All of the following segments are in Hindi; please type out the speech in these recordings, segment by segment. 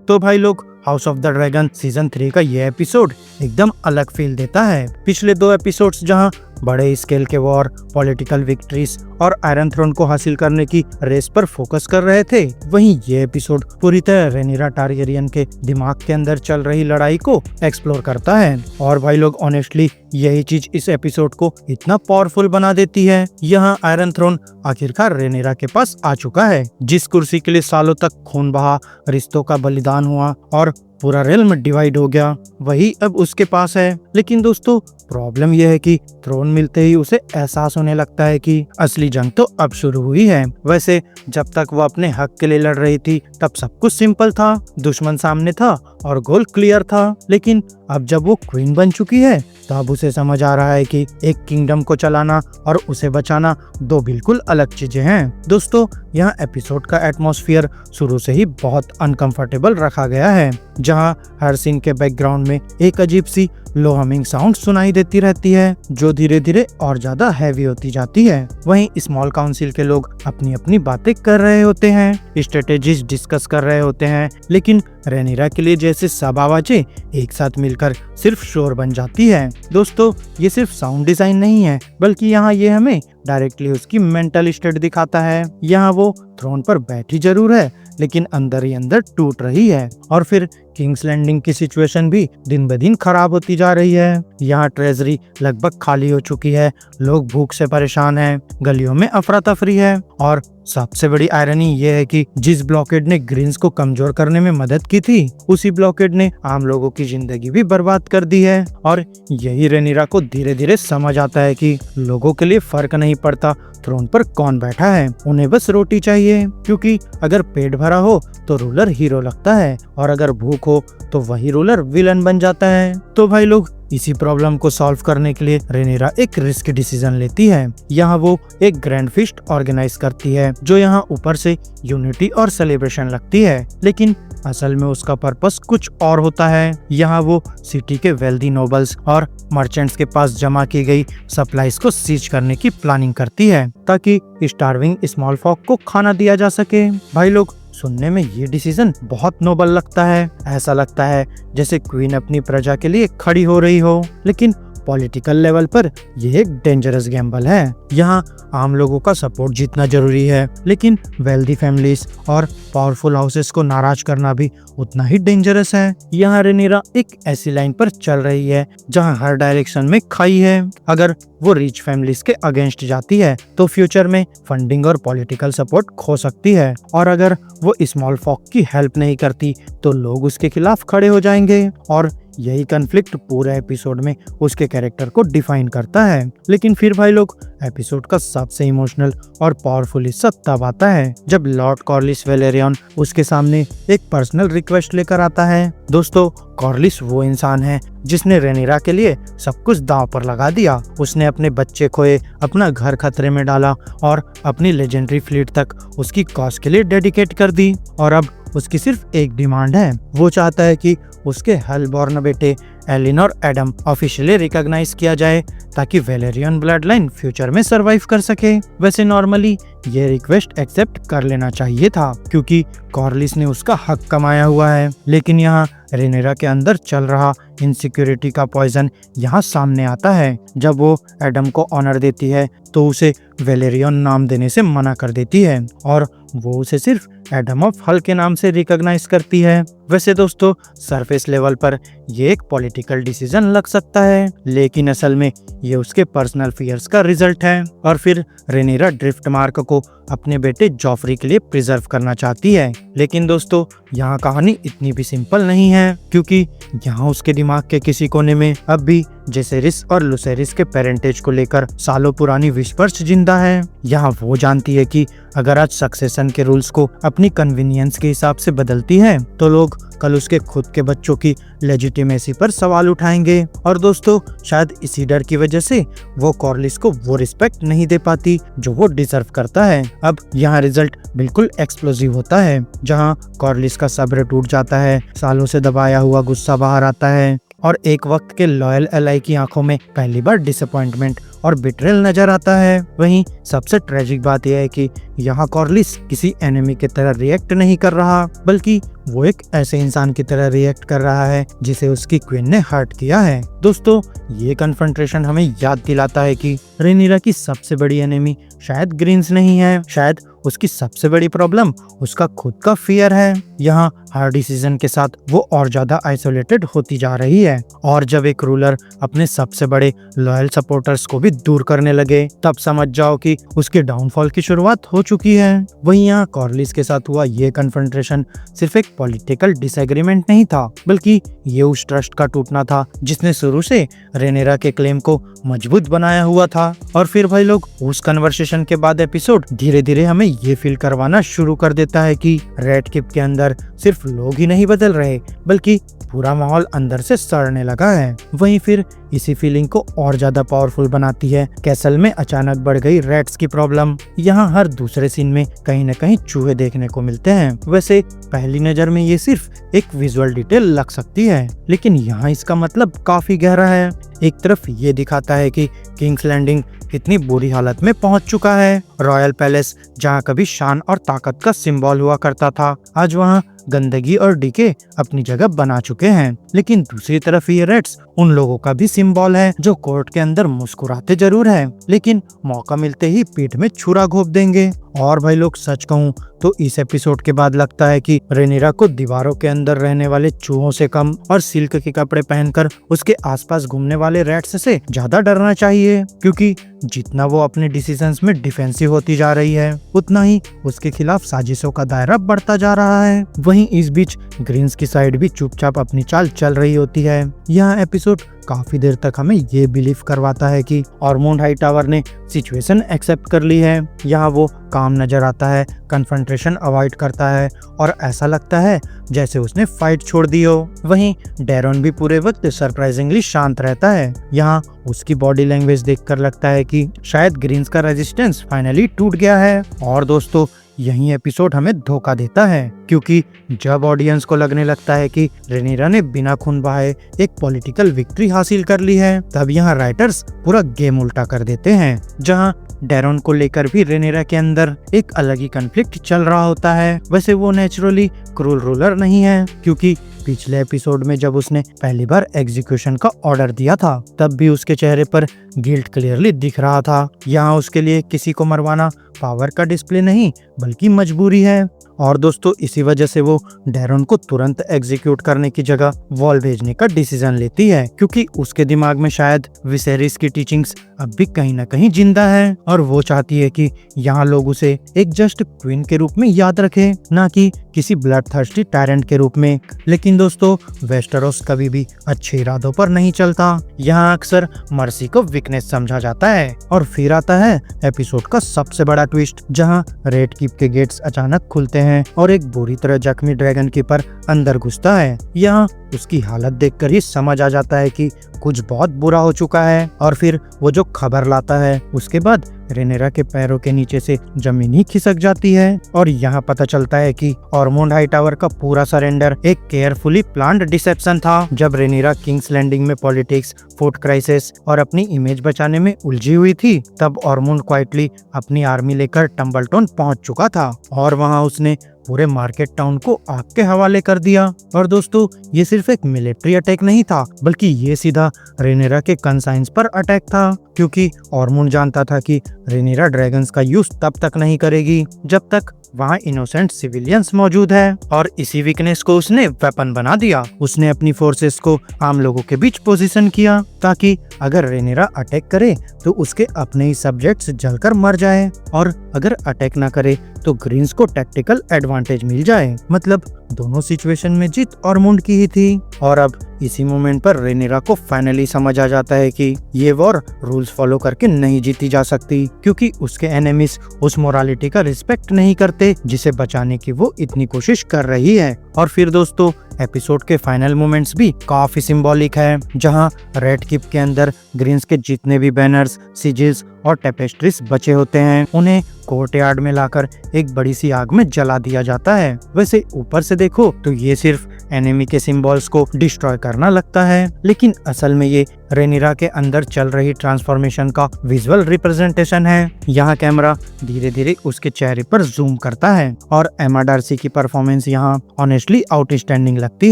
तो भाई लोग house of the dragon season 3 का ये एपिसोड एकदम अलग फील देता है। पिछले 2 एपिसोड्स जहां बड़े स्केल के वॉर, पॉलिटिकल विक्ट्रीज और आयरन थ्रोन को हासिल करने की रेस पर फोकस कर रहे थे, वहीं ये एपिसोड पूरी तरह रेनिरा टारगेरियन के दिमाग के अंदर चल रही लड़ाई को एक्सप्लोर करता है। और भाई लोग ऑनेस्टली यही चीज इस एपिसोड को इतना पावरफुल बना देती है। यहाँ आयरन थ्रोन आखिरकार रेनिरा के पास आ चुका है, जिस कुर्सी के लिए सालों तक खून बहा, रिश्तों का बलिदान हुआ और पूरा रेल्म डिवाइड हो गया, वही अब उसके पास है। लेकिन दोस्तों प्रॉब्लम यह है कि थ्रोन मिलते ही उसे एहसास होने लगता है कि असली जंग तो अब शुरू हुई है। वैसे जब तक वो अपने हक के लिए लड़ रही थी तब सब कुछ सिंपल था, दुश्मन सामने था और गोल क्लियर था। लेकिन अब जब वो क्वीन बन चुकी है तब उसे समझ आ रहा है कि एक किंगडम को चलाना और उसे बचाना 2 बिल्कुल अलग चीजें हैं। दोस्तों यहाँ एपिसोड का एटमॉस्फेयर शुरू से ही बहुत अनकंफर्टेबल रखा गया है, जहाँ हर सीन के बैकग्राउंड में एक अजीब सी लो हमिंग साउंड सुनाई देती रहती है, जो धीरे धीरे और ज्यादा हैवी होती जाती है। वहीं स्मॉल काउंसिल के लोग अपनी अपनी बातें कर रहे होते हैं, स्ट्रेटेजीज डिस्कस कर रहे होते हैं, लेकिन रेनिरा के लिए जैसे सब आवाजें एक साथ मिलकर सिर्फ शोर बन जाती है। दोस्तों ये सिर्फ साउंड डिजाइन नहीं है, बल्कि यहाँ ये हमें डायरेक्टली उसकी मेंटल स्टेट दिखाता है। यहाँ वो थ्रोन पर बैठी जरूर है, लेकिन अंदर ही अंदर टूट रही है। और फिर किंग्स लैंडिंग की सिचुएशन भी दिन ब दिन खराब होती जा रही है। यहाँ ट्रेजरी लगभग खाली हो चुकी है, लोग भूख से परेशान हैं, गलियों में अफरा तफरी है और सबसे बड़ी आयरनी ये है कि जिस ब्लॉकेड ने ग्रीन्स को कमजोर करने में मदद की थी, उसी ब्लॉकेड ने आम लोगों की जिंदगी भी बर्बाद कर दी है। और यही रेनिरा को धीरे धीरे समझ आता है कि लोगों के लिए फर्क नहीं पड़ता थ्रोन पर कौन बैठा है, उन्हें बस रोटी चाहिए। क्योंकि अगर पेट भरा हो तो रूलर हीरो लगता है और अगर भूख हो तो वही रूलर विलन बन जाता है। तो भाई लोग इसी प्रॉब्लम को सॉल्व करने के लिए रेनिरा एक रिस्क डिसीजन लेती है। यहाँ वो एक ग्रैंड फीस्ट ऑर्गेनाइज करती है, जो यहाँ ऊपर से यूनिटी और सेलिब्रेशन लगती है, लेकिन असल में उसका पर्पस कुछ और होता है। यहाँ वो सिटी के वेल्दी नोबल्स और मर्चेंट्स के पास जमा की गई सप्लाईज को सीज करने की प्लानिंग करती है, ताकि स्टार्विंग स्मॉल फॉक को खाना दिया जा सके। भाई लोग सुनने में ये डिसीजन बहुत नोबल लगता है, ऐसा लगता है जैसे क्वीन अपनी प्रजा के लिए खड़ी हो रही हो, लेकिन पॉलिटिकल लेवल पर यह एक डेंजरस गैम्बल है। यहाँ आम लोगों का सपोर्ट जीतना जरूरी है, लेकिन वेल्दी फैमिलीज और पावरफुल हाउसेस को नाराज करना भी उतना ही डेंजरस है। यहाँ रेनिरा एक ऐसी लाइन पर चल रही है जहाँ हर डायरेक्शन में खाई है। अगर वो रिच फैमिलीज के अगेंस्ट जाती है तो फ्यूचर में फंडिंग और पॉलिटिकल सपोर्ट खो सकती है, और अगर वो स्मॉल फॉक की हेल्प नहीं करती तो लोग उसके खिलाफ खड़े हो जाएंगे। और यही कॉन्फ्लिक्ट पूरे एपिसोड में उसके कैरेक्टर को डिफाइन करता है। लेकिन फिर भाई लोग एपिसोड का सबसे इमोशनल और पावरफुल हिस्सा तब आता है जब लॉर्ड कॉर्लिस वेलेरियन उसके सामने एक पर्सनल रिक्वेस्ट लेकर आता है। दोस्तों कॉर्लिस वो इंसान है जिसने रेनिरा के लिए सब कुछ दांव पर लगा दिया। उसने अपने बच्चे खोए, अपना घर खतरे में डाला और अपनी लेजेंडरी फ्लीट तक उसकी कॉज के लिए डेडिकेट कर दी। और अब उसकी सिर्फ एक डिमांड है, वो चाहता है कि उसके हेलबॉर्न बेटे एलिन और एडम ऑफिशियली रिकॉग्नाइज किया जाए, ताकि वेलेरियन ब्लड लाइन फ्यूचर में सरवाइव कर सके। वैसे नॉर्मली ये रिक्वेस्ट एक्सेप्ट कर लेना चाहिए था, क्योंकि कॉर्लिस ने उसका हक कमाया हुआ है, लेकिन यहाँ रेनिरा के अंदर चल रहा इनसिक्योरिटी का पॉइजन यहाँ सामने आता है। जब वो एडम को ऑनर देती है तो उसे वेलेरियन नाम देने से मना कर देती है और वो उसे सिर्फ एडम ऑफ हल के नाम से रिकॉग्नाइज करती है। वैसे दोस्तों सरफेस लेवल पर ये एक पॉलिटिकल डिसीजन लग सकता है, लेकिन असल में ये उसके पर्सनल फियर्स का रिजल्ट है। और फिर रेनिरा ड्रिफ्ट मार्क को अपने बेटे जॉफरी के लिए प्रिजर्व करना चाहती है। लेकिन दोस्तों यहाँ कहानी इतनी भी सिंपल नहीं है, क्योंकि यहाँ उसके दिमाग के किसी कोने में अब भी जेसेरिस और लुसेरिस के पेरेंटेज को लेकर सालों पुरानी विस्पर्स जिंदा है। यहाँ वो जानती है कि अगर आज सक्सेशन के रूल्स को अपनी कन्वीनियंस के हिसाब से बदलती है तो लोग कल उसके खुद के बच्चों की लेजिटिमेसी पर सवाल उठाएंगे। और दोस्तों शायद इसी डर की वजह से वो कॉर्लिस को वो रिस्पेक्ट नहीं दे पाती जो वो डिजर्व करता है। अब यहाँ रिजल्ट बिल्कुल एक्सप्लोसिव होता है, जहाँ कॉर्लिस का सब्र टूट जाता है, सालों से दबाया हुआ गुस्सा बाहर आता है और एक वक्त के लॉयल एलाई की आंखों में पहली बार डिसअपॉइंटमेंट और बिट्रेल नजर आता है। वहीं सबसे ट्रेजिक बात यह है कि यहाँ कॉर्लिस किसी एनिमी की तरह रिएक्ट नहीं कर रहा, बल्कि वो एक ऐसे इंसान की तरह रिएक्ट कर रहा है जिसे उसकी क्वीन ने हर्ट किया है। दोस्तों, ये कन्फ्रंटेशन हमें याद दिलाता है कि रेनिरा की सबसे बड़ी एनिमी शायद ग्रीन्स नहीं है, शायद उसकी सबसे बड़ी प्रॉब्लम उसका खुद का फियर है। यहाँ हर डिसीजन के साथ वो और ज्यादा आइसोलेटेड होती जा रही है, और जब एक रूलर अपने सबसे बड़े लॉयल सपोर्टर्स को भी दूर करने लगे, तब समझ जाओ कि उसके डाउनफॉल की शुरुआत हो चुकी है। वहीं यहाँ कॉर्लिस के साथ हुआ ये कन्फ्रंटेशन सिर्फ एक पॉलिटिकल डिसएग्रीमेंट नहीं था, बल्कि ये उस ट्रस्ट का टूटना था जिसने शुरू से रेनेरा के क्लेम को मजबूत बनाया हुआ था। और फिर भाई लोग, उस कन्वर्सेशन के बाद एपिसोड धीरे धीरे हमें ये फील करवाना शुरू कर देता है कि रेड केप के अंदर सिर्फ लोग ही नहीं बदल रहे, बल्कि पूरा माहौल अंदर से सड़ने लगा है। वहीं फिर इसी फीलिंग को और ज्यादा पावरफुल बनाती है कैसल में अचानक बढ़ गई रैट्स की प्रॉब्लम। यहाँ हर दूसरे सीन में कहीं न कहीं चूहे देखने को मिलते हैं। वैसे पहली नजर में ये सिर्फ एक विजुअल डिटेल लग सकती है, लेकिन यहाँ इसका मतलब काफी गहरा है। एक तरफ ये दिखाता है कि किंग्स लैंडिंग कितनी बुरी हालत में पहुंच चुका है। रॉयल पैलेस, जहां कभी शान और ताकत का सिंबल हुआ करता था, आज वहां गंदगी और डीके अपनी जगह बना चुके हैं। लेकिन दूसरी तरफ ये रेड्स उन लोगों का भी सिंबल है जो कोर्ट के अंदर मुस्कुराते जरूर है, लेकिन मौका मिलते ही पीठ में छुरा घोंप देंगे। और भाई लोग, सच कहूँ तो इस एपिसोड के बाद लगता है कि रेनिरा को दीवारों के अंदर रहने वाले चूहों से कम और सिल्क के कपड़े पहनकर उसके आसपास घूमने वाले रैट्स से ज्यादा डरना चाहिए, क्योंकि जितना वो अपने डिसीजंस में डिफेंसिव होती जा रही है, उतना ही उसके खिलाफ साजिशों का दायरा बढ़ता जा रहा है। वहीं इस बीच ग्रीन्स की साइड भी चुपचाप अपनी चाल चल रही होती है। यह एपिसोड काफी देर तक हमें ये बिलीव करवाता है कि ऑर्मोंड हाईटावर ने सिचुएशन एक्सेप्ट कर ली है। यहाँ वो काम नजर आता है, कन्फ्रंटेशन अवॉइड करता है, और ऐसा लगता है जैसे उसने फाइट छोड़ दी हो। वहीं डेरन भी पूरे वक्त सरप्राइजिंगली शांत रहता है। यहाँ उसकी बॉडी लैंग्वेज देखकर लगता है कि शायद ग्रीन्स का रेजिस्टेंस फाइनली टूट गया है। और दोस्तों, यही एपिसोड हमें धोखा देता है, क्योंकि जब ऑडियंस को लगने लगता है कि रेनिरा ने बिना खून बहाए एक पॉलिटिकल विक्ट्री हासिल कर ली है, तब यहाँ राइटर्स पूरा गेम उल्टा कर देते हैं। जहाँ डेरन को लेकर भी रेनिरा के अंदर एक अलग ही कॉन्फ्लिक्ट चल रहा होता है। वैसे वो नेचुरली क्रूल रूलर नहीं है, क्योंकि पिछले एपिसोड में जब उसने पहली बार एग्जीक्यूशन का ऑर्डर दिया था, तब भी उसके चेहरे पर गिल्ट क्लियरली दिख रहा था। यहाँ उसके लिए किसी को मरवाना पावर का डिस्प्ले नहीं, बल्कि मजबूरी है। और दोस्तों, इसी वजह से वो डेरन को तुरंत एग्जीक्यूट करने की जगह वॉल भेजने का डिसीजन लेती है, क्योंकि उसके दिमाग में शायद विसेरिस की टीचिंग्स अब भी कहीं न कहीं जिंदा है, और वो चाहती है कि यहाँ लोग उसे एक जस्ट क्वीन के रूप में याद रखें, ना कि किसी ब्लड थर्स्टी टायरेंट के रूप में। लेकिन दोस्तों, वेस्टरोस कभी भी अच्छे इरादों पर नहीं चलता। यहाँ अक्सर मर्सी को वीकनेस समझा जाता है। और फिर आता है एपिसोड का सबसे बड़ा ट्विस्ट, जहाँ रेड कीप के गेट्स अचानक खुलते हैं और एक बुरी तरह जख्मी ड्रैगन कीपर अंदर घुसता है। यहाँ उसकी हालत देखकर ही समझ आ जाता है कि कुछ बहुत बुरा हो चुका है। और फिर वो जो खबर लाता है, उसके बाद रेनेरा के पैरों के नीचे से जमीन ही खिसक जाती है, और यहाँ पता चलता है कि ऑर्मोंड हाईटावर का पूरा सरेंडर एक केयरफुली प्लान्ड डिसेप्शन था। जब रेनेरा किंग्स लैंडिंग में पॉलिटिक्स, फूड क्राइसिस और अपनी इमेज बचाने में उलझी हुई थी, तब ऑर्मोंड क्वाइटली अपनी आर्मी लेकर टम्बलटोन पहुंच चुका था, और वहां उसने पूरे मार्केट टाउन को आग के हवाले कर दिया। और दोस्तों, ये सिर्फ एक मिलिट्री अटैक नहीं था, बल्कि ये सीधा रेनेरा के कंसाइंस पर अटैक था, क्योंकि ऑर्मोंड जानता था कि रेनेरा ड्रैगन्स का यूज तब तक नहीं करेगी जब तक वहाँ इनोसेंट सिविलियंस मौजूद है। और इसी वीकनेस को उसने वेपन बना दिया। उसने अपनी फोर्सेस को आम लोगों के बीच पोजीशन किया, ताकि अगर रेनेरा अटैक करे तो उसके अपने ही सब्जेक्ट्स जलकर मर जाए, और अगर अटैक ना करे तो ग्रीन्स को टैक्टिकल एडवांटेज मिल जाए। मतलब दोनों सिचुएशन में जीत ऑर्मोंड की ही थी। और अब इसी मोमेंट पर रेनेरा को फाइनली समझ आ जाता है कि ये वॉर रूल्स फॉलो करके नहीं जीती जा सकती, क्योंकि उसके एनिमीज उस मोरालिटी का रिस्पेक्ट नहीं करते जिसे बचाने की वो इतनी कोशिश कर रही है। और फिर दोस्तों, एपिसोड के फाइनल मोमेंट्स भी काफी सिंबॉलिक है, जहां रेड कीप के अंदर ग्रीन्स के जितने भी बैनर्स, सिजिल्स और टेपेस्ट्रीज बचे होते हैं उन्हें कोर्टयार्ड में लाकर एक बड़ी सी आग में जला दिया जाता है। वैसे ऊपर से देखो तो ये सिर्फ एनिमी के सिंबल्स को डिस्ट्रॉय करना लगता है, लेकिन असल में ये रेनिरा के अंदर चल रही ट्रांसफॉर्मेशन का विजुअल रिप्रेजेंटेशन है। यहाँ कैमरा धीरे धीरे उसके चेहरे पर जूम करता है और एमा डार्सी की परफॉर्मेंस यहाँ ऑनेस्टली आउटस्टैंडिंग लगती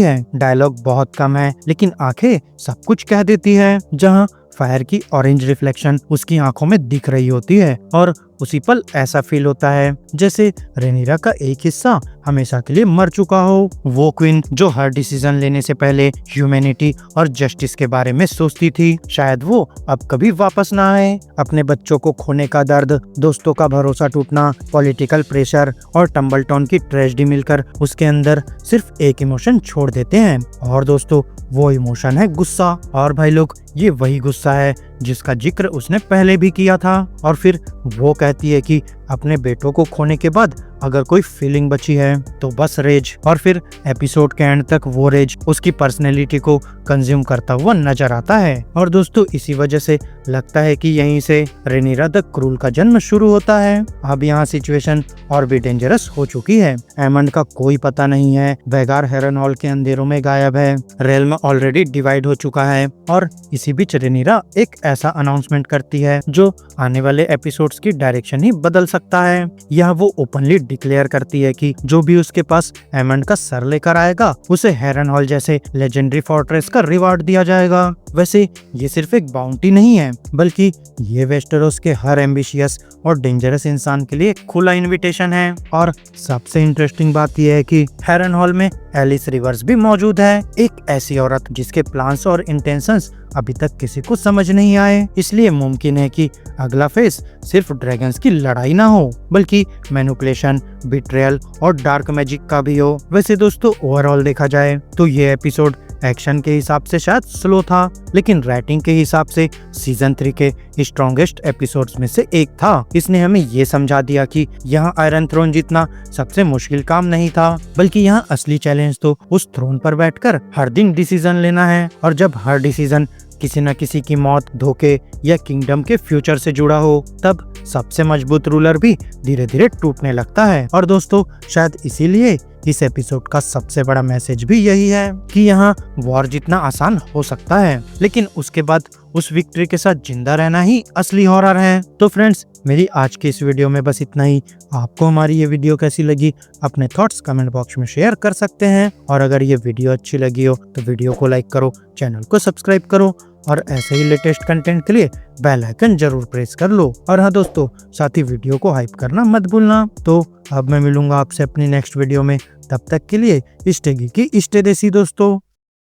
है। डायलॉग बहुत कम है लेकिन आंखें सब कुछ कह देती है, जहाँ फायर की ऑरेंज रिफ्लेक्शन उसकी आंखों में दिख रही होती है और उसी पल ऐसा फील होता है जैसे रेनिरा का एक हिस्सा हमेशा के लिए मर चुका हो। वो क्वीन जो हर डिसीजन लेने से पहले ह्यूमैनिटी और जस्टिस के बारे में सोचती थी, शायद वो अब कभी वापस ना आए। अपने बच्चों को खोने का दर्द, दोस्तों का भरोसा टूटना, पॉलिटिकल प्रेशर और टम्बलटॉन की ट्रेजेडी मिलकर उसके अंदर सिर्फ एक इमोशन छोड़ देते हैं, और दोस्तों वो इमोशन है गुस्सा। और भाई लोग, ये वही गुस्सा है जिसका जिक्र उसने पहले भी किया था। और फिर वो कहती है कि अपने बेटों को खोने के बाद अगर कोई फीलिंग बची है तो बस रेज। और फिर एपिसोड के एंड तक वो रेज उसकी पर्सनैलिटी को कंज्यूम करता हुआ नजर आता है। और दोस्तों इसी वजह से लगता है कि यहीं से रेनिरा द क्रूल का जन्म शुरू होता है। अब यहाँ सिचुएशन और भी डेंजरस हो चुकी है। एमंड का कोई पता नहीं है, वेगार हेरनहॉल के अंधेरों में गायब है, रेल्म ऑलरेडी डिवाइड हो चुका है, और इसी बीच रेनिरा एक ऐसा अनाउंसमेंट करती है जो आने वाले एपिसोड्स की डायरेक्शन ही बदल सकता है। यह वो ओपनली डिक्लेयर करती है कि जो भी उसके पास एमंड का सर लेकर आएगा उसे हेरनहॉल जैसे लेजेंडरी फोर्ट्रेस का रिवार्ड दिया जाएगा। वैसे ये सिर्फ एक बाउंटी नहीं है, बल्कि ये वेस्टेरोस के हर एम्बिशियस और डेंजरस इंसान के लिए एक खुला इनविटेशन है। और सबसे इंटरेस्टिंग बात यह है कि हेरनहॉल में एलिस रिवर्स भी मौजूद है, एक ऐसी औरत जिसके प्लान्स और इंटेंशंस अभी तक किसी को समझ नहीं आए। इसलिए मुमकिन है कि अगला फेज सिर्फ ड्रैगन्स की लड़ाई ना हो, बल्कि मैनिपुलेशन, बिट्रेयल और डार्क मैजिक का भी हो। वैसे दोस्तों ओवरऑल देखा जाए तो ये एपिसोड एक्शन के हिसाब से शायद स्लो था, लेकिन राइटिंग के हिसाब से सीजन 3 के स्ट्रॉन्गेस्ट एपिसोड्स में से एक था। इसने हमें ये समझा दिया कि यहाँ आयरन थ्रोन जीतना सबसे मुश्किल काम नहीं था, बल्कि यहाँ असली चैलेंज तो उस थ्रोन पर बैठकर हर दिन डिसीजन लेना है। और जब हर डिसीजन किसी न किसी की मौत, धोखे या किंगडम के फ्यूचर से जुड़ा हो, तब सबसे मजबूत रूलर भी धीरे धीरे टूटने लगता है। और दोस्तों शायद इसीलिए इस एपिसोड का सबसे बड़ा मैसेज भी यही है कि यहाँ वॉर जितना आसान हो सकता है, लेकिन उसके बाद उस विक्ट्री के साथ जिंदा रहना ही असली हॉरर है। तो फ्रेंड्स, मेरी आज की इस वीडियो में बस इतना ही। आपको हमारी ये वीडियो कैसी लगी अपने थॉट्स कमेंट बॉक्स में शेयर कर सकते हैं, और अगर ये वीडियो अच्छी लगी हो तो वीडियो को लाइक करो, चैनल को सब्सक्राइब करो, और ऐसे ही लेटेस्ट कंटेंट के लिए बेल आइकन जरूर प्रेस कर लो। और हाँ दोस्तों, साथ ही वीडियो को हाइप करना मत भूलना। तो अब मैं मिलूंगा आपसे अपनी नेक्स्ट वीडियो में, तब तक के लिए स्टे गीकी स्टे देसी दोस्तों।